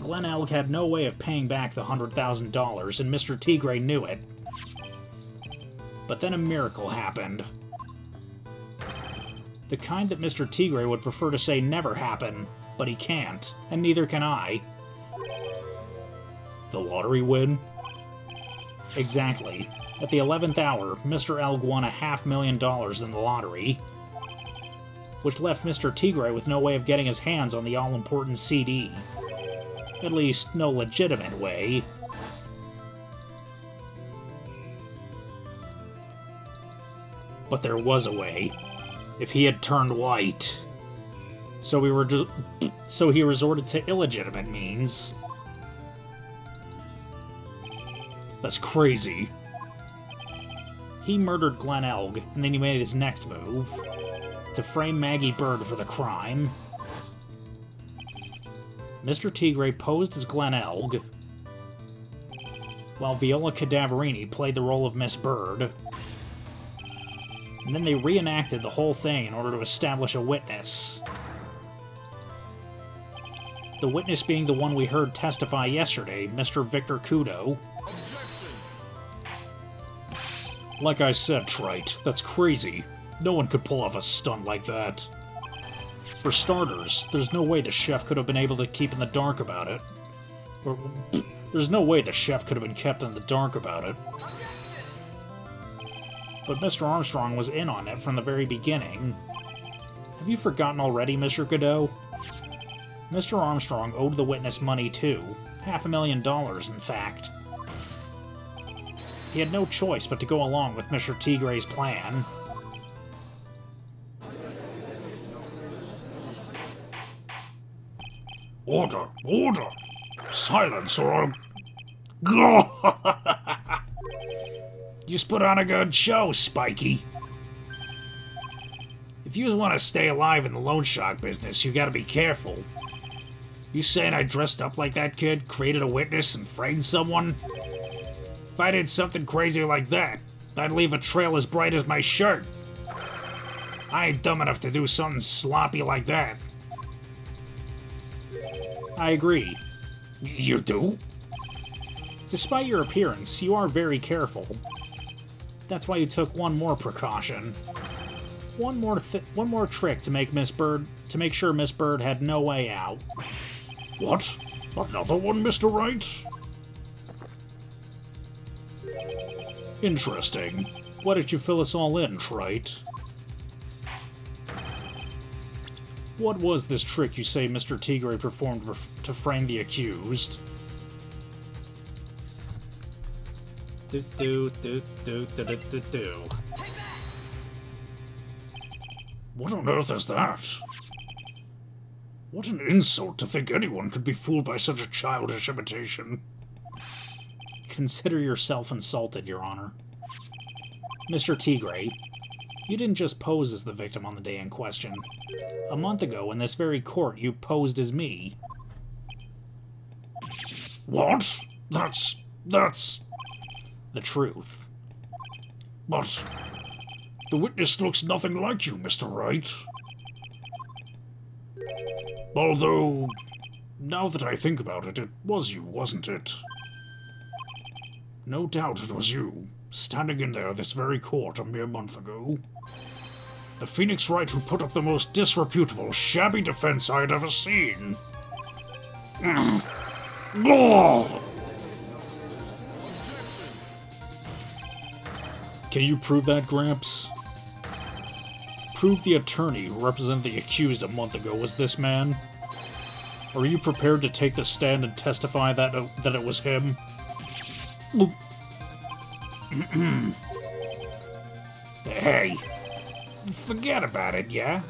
Glen Elg had no way of paying back the $100,000, and Mr. Tigre knew it. But then a miracle happened. The kind that Mr. Tigre would prefer to say never happened, but he can't, and neither can I. The lottery win? Exactly. At the 11th hour, Mr. Elg won $500,000 in the lottery, which left Mr. Tigre with no way of getting his hands on the all-important CD. At least, no legitimate way. But there was a way. If he had turned white. So he resorted to illegitimate means. That's crazy. He murdered Glen Elg, and then he made his next move. To frame Maggie Bird for the crime. Mr. Tigre posed as Glen Elg, while Viola Cadaverini played the role of Miss Bird. And then they reenacted the whole thing in order to establish a witness. The witness being the one we heard testify yesterday, Mr. Victor Kudo. Like I said, Trite, that's crazy. No one could pull off a stunt like that. For starters, there's no way the chef could have been able to keep in the dark about it. Or, there's no way the chef could have been kept in the dark about it. But Mr. Armstrong was in on it from the very beginning. Have you forgotten already, Mr. Godot? Mr. Armstrong owed the witness money too. $500,000, in fact. He had no choice but to go along with Mr. Tigre's plan. Order! Order! Silence or I'll... You put on a good show, Spiky. If you want to stay alive in the loan shark business, you gotta be careful. You saying I dressed up like that kid, created a witness, and framed someone? If I did something crazy like that, I'd leave a trail as bright as my shirt. I ain't dumb enough to do something sloppy like that. I agree. You do? Despite your appearance, you are very careful. That's why you took one more precaution. One more trick to make sure Miss Bird had no way out. What? Another one, Mr. Wright? Interesting. Why did you fill us all in, Trite? What was this trick you say Mr. Tigre performed to frame the accused? What on earth is that? What an insult to think anyone could be fooled by such a childish imitation. Consider yourself insulted, Your Honor. Mr. Tigre, you didn't just pose as the victim on the day in question. A month ago, in this very court, you posed as me. What? That's... the truth. But... the witness looks nothing like you, Mr. Wright. Although... now that I think about it, it was you, wasn't it? No doubt it was you, standing in there this very court a mere month ago. The Phoenix Wright who put up the most disreputable, shabby defense I had ever seen. Oh! Can you prove that, Gramps? Prove the attorney who represented the accused a month ago was this man? Are you prepared to take the stand and testify that it was him? Hey, forget about it, yeah?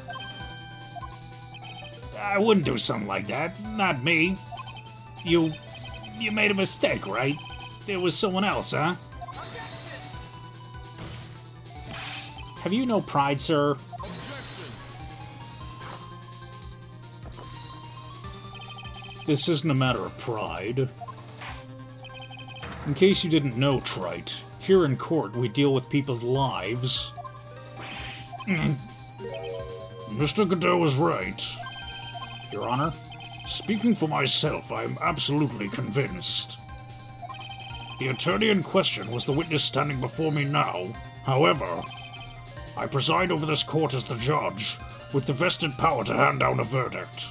I wouldn't do something like that. Not me. You made a mistake, right? It was someone else, huh? Have you no pride, sir? This isn't a matter of pride. In case you didn't know, Trite, here in court we deal with people's lives. Mr. Godot was right. Your Honor? Speaking for myself, I am absolutely convinced. The attorney in question was the witness standing before me now. However, I preside over this court as the judge, with the vested power to hand down a verdict.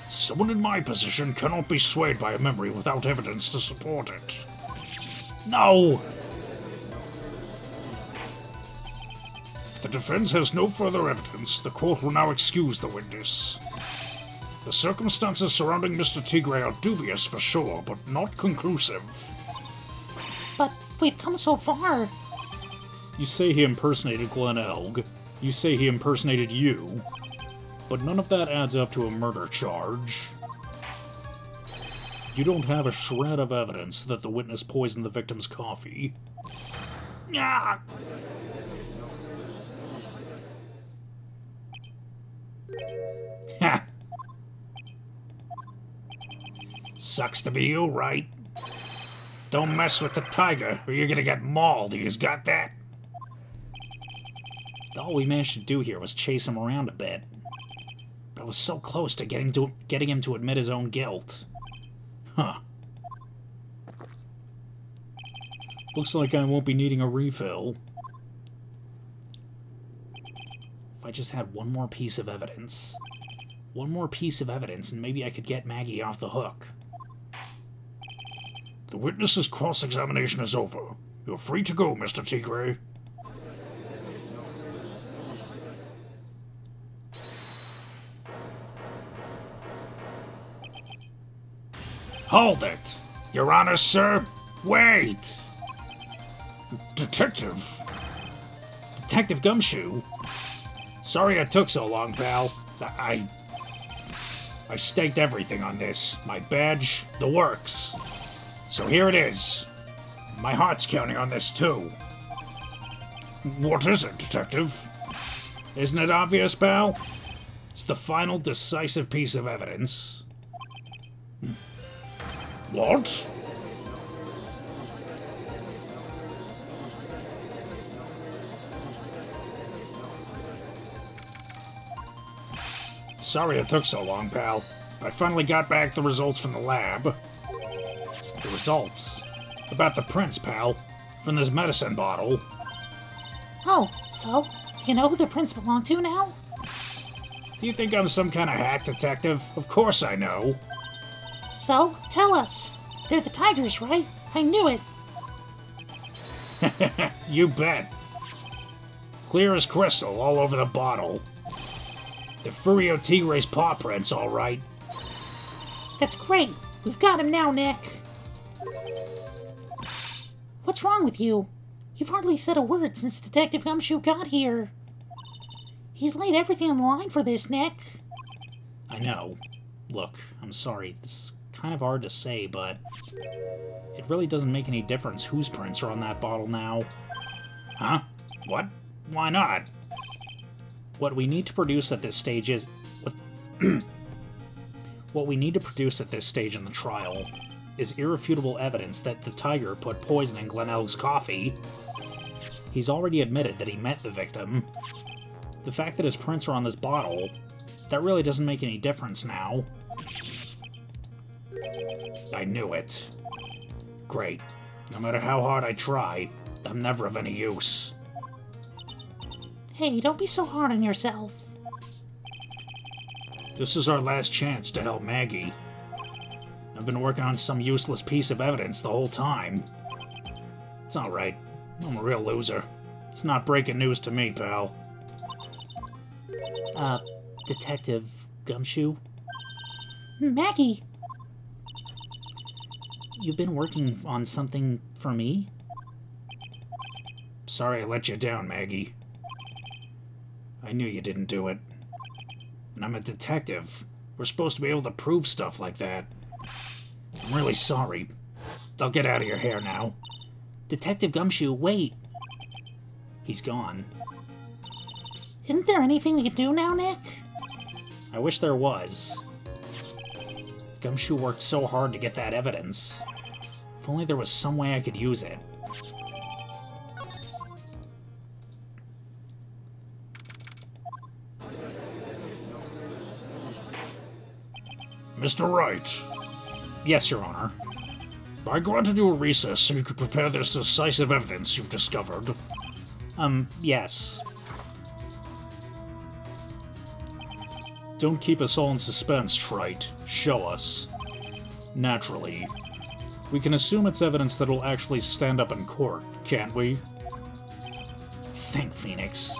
Someone in my position cannot be swayed by a memory without evidence to support it. No! If the defense has no further evidence, the court will now excuse the witness. The circumstances surrounding Mr. Tigre are dubious for sure, but not conclusive. But we've come so far. You say he impersonated Glen Elg. You say he impersonated you. But none of that adds up to a murder charge. You don't have a shred of evidence that the witness poisoned the victim's coffee. Ah! Ha! Sucks to be you, right? Don't mess with the tiger, or you're gonna get mauled. He's got that. All we managed to do here was chase him around a bit. But it was so close to getting him to admit his own guilt. Huh. Looks like I won't be needing a refill. If I just had one more piece of evidence. One more piece of evidence and maybe I could get Maggie off the hook. The witness's cross-examination is over. You're free to go, Mr. Tigre. Hold it! Your Honor, sir? Wait! Detective! Detective Gumshoe? Sorry it took so long, pal. I staked everything on this. My badge, the works. So here it is. My heart's counting on this, too. What is it, Detective? Isn't it obvious, pal? It's the final decisive piece of evidence. What? Sorry it took so long, pal. I finally got back the results from the lab. The results? About the prints, pal. From this medicine bottle. Oh, so? Do you know who the prints belong to now? Do you think I'm some kind of hack detective? Of course I know. So, tell us. They're the tigers, right? I knew it. You bet. Clear as crystal all over the bottle. The Furio Tigre's paw prints, all right. That's great. We've got him now, Nick. What's wrong with you? You've hardly said a word since Detective Gumshoe got here. He's laid everything on the line for this, Nick. I know. Look, I'm sorry. This is kind of hard to say, but it really doesn't make any difference whose prints are on that bottle now. Huh? What? Why not? What we need to produce at this stage is... What we need to produce at this stage in the trial is irrefutable evidence that the tiger put poison in Glen Elg's coffee. He's already admitted that he met the victim. The fact that his prints are on this bottle, that really doesn't make any difference now. I knew it. Great. No matter how hard I try, I'm never of any use. Hey, don't be so hard on yourself. This is our last chance to help Maggie. I've been working on some useless piece of evidence the whole time. It's alright. I'm a real loser. It's not breaking news to me, pal. Detective Gumshoe? Maggie! You've been working on something for me? Sorry I let you down, Maggie. I knew you didn't do it. And I'm a detective. We're supposed to be able to prove stuff like that. I'm really sorry. I'll get out of your hair now. Detective Gumshoe, wait! He's gone. Isn't there anything we can do now, Nick? I wish there was. Gumshoe worked so hard to get that evidence. If only there was some way I could use it. Mr. Wright. Yes, Your Honor. I granted you a recess so you could prepare this decisive evidence you've discovered. Yes. Don't keep us all in suspense, Trite. Show us. Naturally. We can assume it's evidence that'll actually stand up in court, can't we? Think, Phoenix.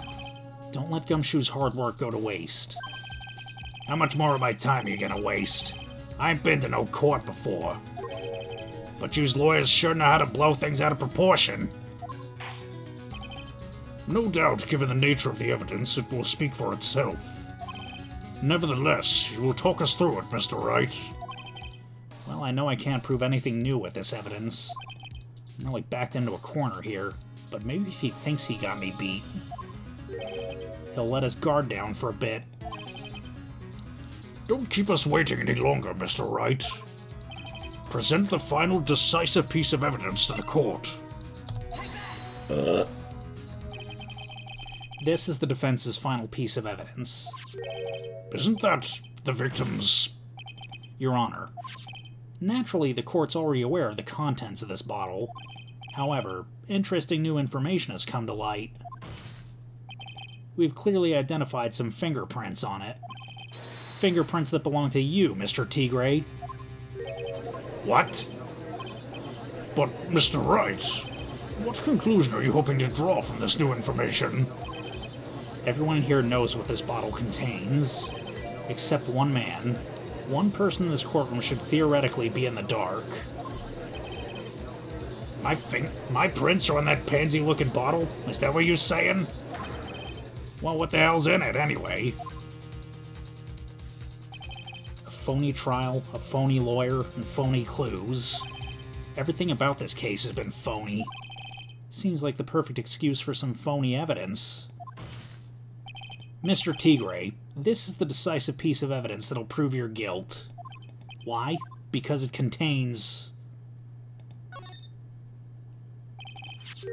Don't let Gumshoe's hard work go to waste. How much more of my time are you gonna waste? I ain't been to no court before. But yous lawyers sure know how to blow things out of proportion. No doubt, given the nature of the evidence, it will speak for itself. Nevertheless, you will talk us through it, Mr. Wright. Well, I know I can't prove anything new with this evidence. I'm really backed into a corner here, but maybe if he thinks he got me beat, he'll let his guard down for a bit. Don't keep us waiting any longer, Mr. Wright. Present the final decisive piece of evidence to the court. This is the defense's final piece of evidence. Isn't that the victim's... Your Honor, naturally the court's already aware of the contents of this bottle. However, interesting new information has come to light. We've clearly identified some fingerprints on it. Fingerprints that belong to you, Mr. Tigre. What? But, Mr. Wright, what conclusion are you hoping to draw from this new information? Everyone here knows what this bottle contains, except one man. One person in this courtroom should theoretically be in the dark. My prints are on that pansy-looking bottle? Is that what you're saying? Well, what the hell's in it, anyway? A phony trial, a phony lawyer, and phony clues. Everything about this case has been phony. Seems like the perfect excuse for some phony evidence. Mr. Tigre, this is the decisive piece of evidence that'll prove your guilt. Why? Because it contains...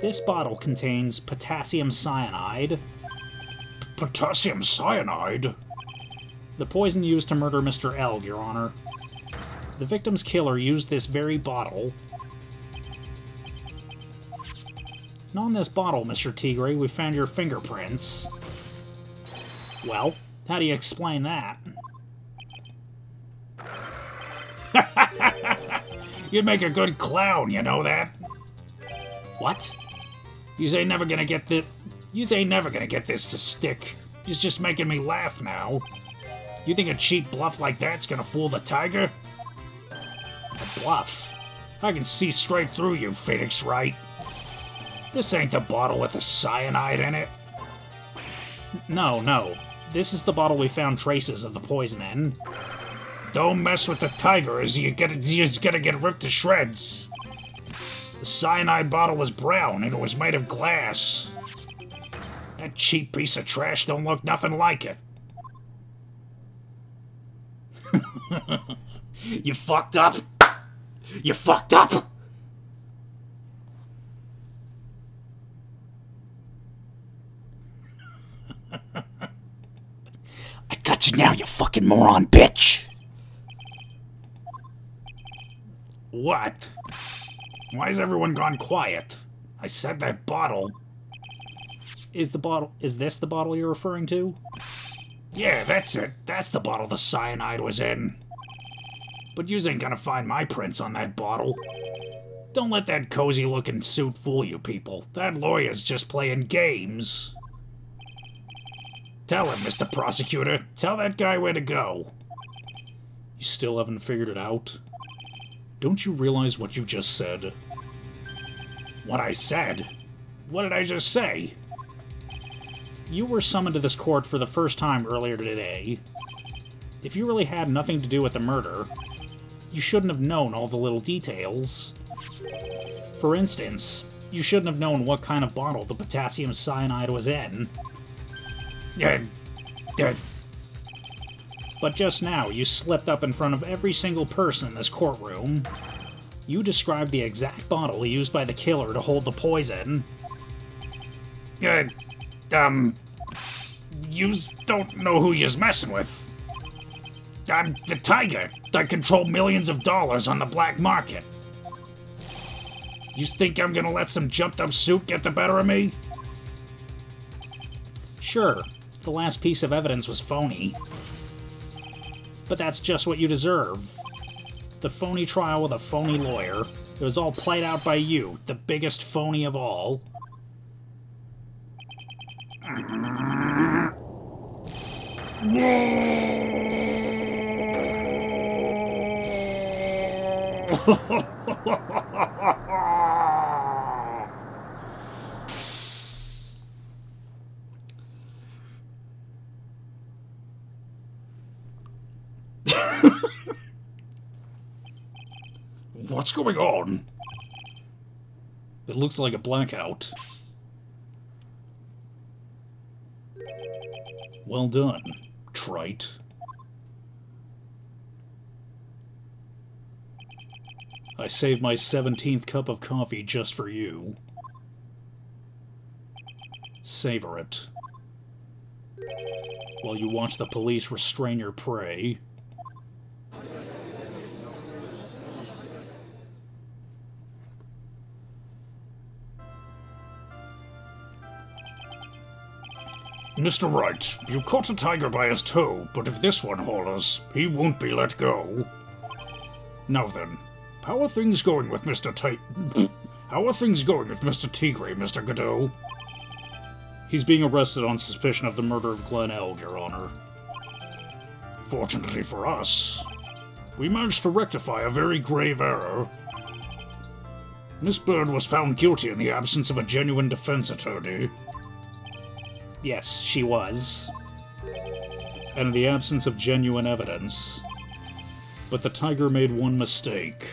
This bottle contains potassium cyanide. Potassium cyanide? The poison used to murder Mr. Elg, Your Honor. The victim's killer used this very bottle. And on this bottle, Mr. Tigre, we found your fingerprints. Well, how do you explain that? You'd make a good clown, you know that? What? Yous ain't never gonna get this to stick. You's just making me laugh now. You think a cheap bluff like that's gonna fool the tiger? A bluff? I can see straight through you, Phoenix Wright. This ain't the bottle with the cyanide in it. No. This is the bottle we found traces of the poison in. Don't mess with the tiger, or you're gonna get ripped to shreds. The cyanide bottle was brown, and it was made of glass. That cheap piece of trash don't look nothing like it. You fucked up. You fucked up. I got you now, you fucking moron bitch. What? Why has everyone gone quiet? I said that bottle. Is this the bottle you're referring to? Yeah, that's it. That's the bottle the cyanide was in. But you ain't gonna find my prints on that bottle. Don't let that cozy-looking suit fool you people. That lawyer's just playing games. Tell him, Mr. Prosecutor. Tell that guy where to go. You still haven't figured it out? Don't you realize what you just said? What I said? What did I just say? You were summoned to this court for the first time earlier today. If you really had nothing to do with the murder, you shouldn't have known all the little details. For instance, you shouldn't have known what kind of bottle the potassium cyanide was in. But just now, you slipped up in front of every single person in this courtroom. You described the exact bottle used by the killer to hold the poison. Yous don't know who yous messing with. I'm the Tiger. I control millions of dollars on the black market. Yous think I'm gonna let some jumped-up suit get the better of me? Sure, the last piece of evidence was phony. But that's just what you deserve. The phony trial with a phony lawyer. It was all played out by you, the biggest phony of all. What's going on? It looks like a blackout. Well done, trite. I saved my 17th cup of coffee just for you. Savor it. While you watch the police restrain your prey. Mr. Wright, you caught a tiger by his toe, but if this one hollers, he won't be let go. Now then, how are things going with Mr. Tigre, Mr. Godot? He's being arrested on suspicion of the murder of Glen Elg, Your Honor. Fortunately for us, we managed to rectify a very grave error. Miss Bird was found guilty in the absence of a genuine defense attorney. Yes, she was. And in the absence of genuine evidence. But the Tiger made one mistake.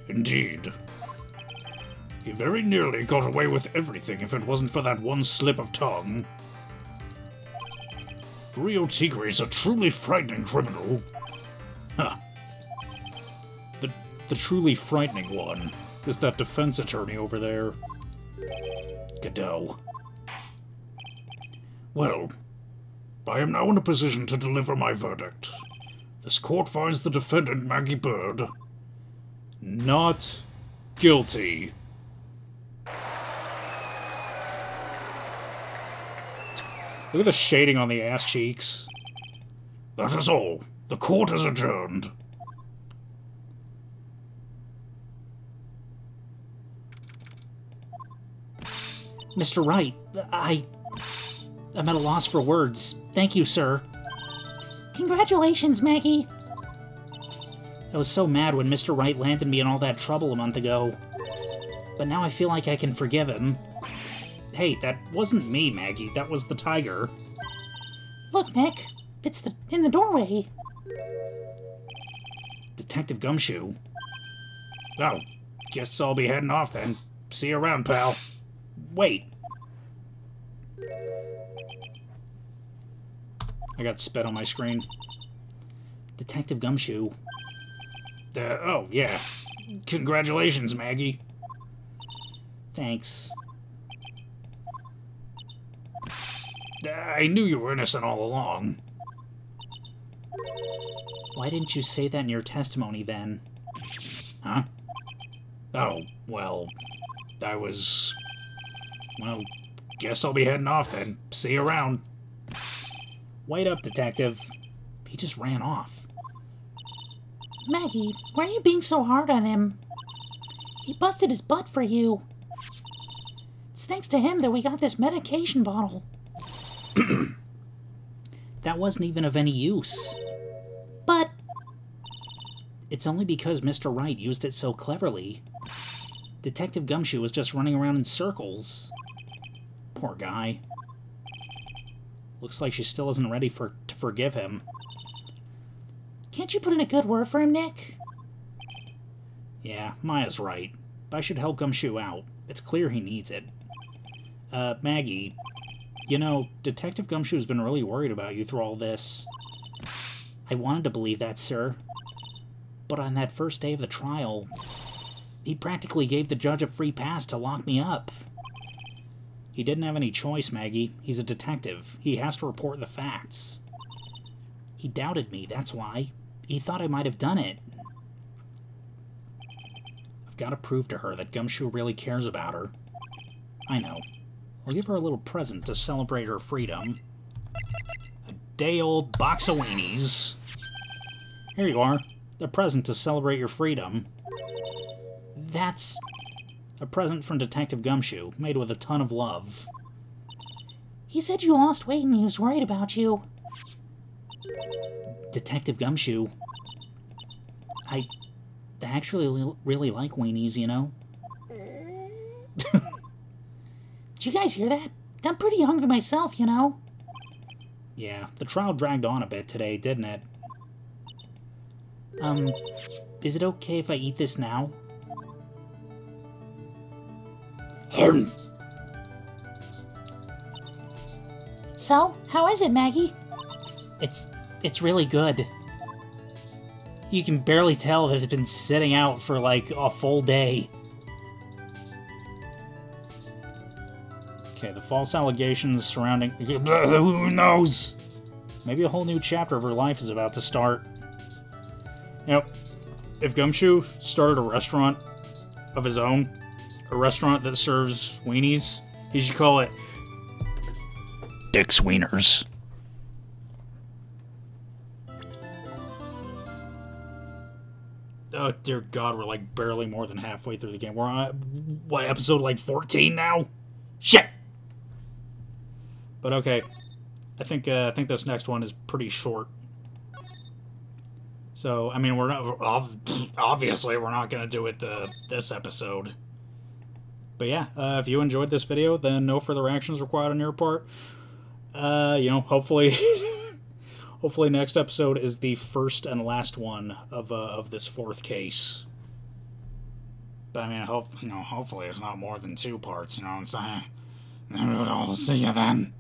Indeed. He very nearly got away with everything if it wasn't for that one slip of tongue. Frio Tigre is a truly frightening criminal. Huh. The truly frightening one is that defense attorney over there. Godot. Well, I am now in a position to deliver my verdict. This court finds the defendant, Maggie Bird, not guilty. Look at the shading on the ass cheeks. That is all. The court is adjourned. Mr. Wright, I'm at a loss for words. Thank you, sir. Congratulations, Maggie. I was so mad when Mr. Wright landed me in all that trouble a month ago. But now I feel like I can forgive him. Hey, that wasn't me, Maggie. That was the tiger. Look, Nick. It's in the doorway. Detective Gumshoe. Oh, guess I'll be heading off then. See you around, pal. Wait. I got spit on my screen. Detective Gumshoe. Oh, yeah. Congratulations, Maggie. Thanks. I knew you were innocent all along. Why didn't you say that in your testimony, then? Huh? Oh, well, I was, well, Guess I'll be heading off then. See you around. Wait up, Detective. He just ran off. Maggie, why are you being so hard on him? He busted his butt for you. It's thanks to him that we got this medication bottle. That wasn't even of any use. But It's only because Mr. Wright used it so cleverly. Detective Gumshoe was just running around in circles. Poor guy. Looks like she still isn't ready to forgive him. can't you put in a good word for him, Nick? Yeah, Maya's right. But I should help Gumshoe out. It's clear he needs it. Maggie, you know, Detective Gumshoe's been really worried about you through all this. I wanted to believe that, sir. But on that first day of the trial, he practically gave the judge a free pass to lock me up. He didn't have any choice, Maggie. He's a detective. He has to report the facts. He doubted me, that's why. He thought I might have done it. I've got to prove to her that Gumshoe really cares about her. I know. I'll give her a little present to celebrate her freedom. A day-old box of weenies. Here you are. A present to celebrate your freedom. That's a present from Detective Gumshoe, made with a ton of love. He said you lost weight and he was worried about you. Detective Gumshoe. I actually really like weenies, you know? Did you guys hear that? I'm pretty hungry myself, you know? Yeah, the trial dragged on a bit today, didn't it? Is it okay if I eat this now? So, how is it, Maggie? It's really good. You can barely tell that it's been sitting out for like a full day. Okay, the false allegations surrounding... Who knows? Maybe a whole new chapter of her life is about to start. You know, if Gumshoe started a restaurant of his own, a restaurant that serves weenies, he should call it Dick's Wieners. Oh, dear God, we're like barely more than halfway through the game. We're on, what, episode like 14 now? Shit! But okay, I think this next one is pretty short. So, I mean, we're not, obviously we're not going to do it this episode. But yeah, if you enjoyed this video, then no further actions required on your part. You know, hopefully, hopefully next episode is the first and last one of this fourth case. But I mean, hopefully it's not more than 2 parts, you know what I'm saying? I'll see you then.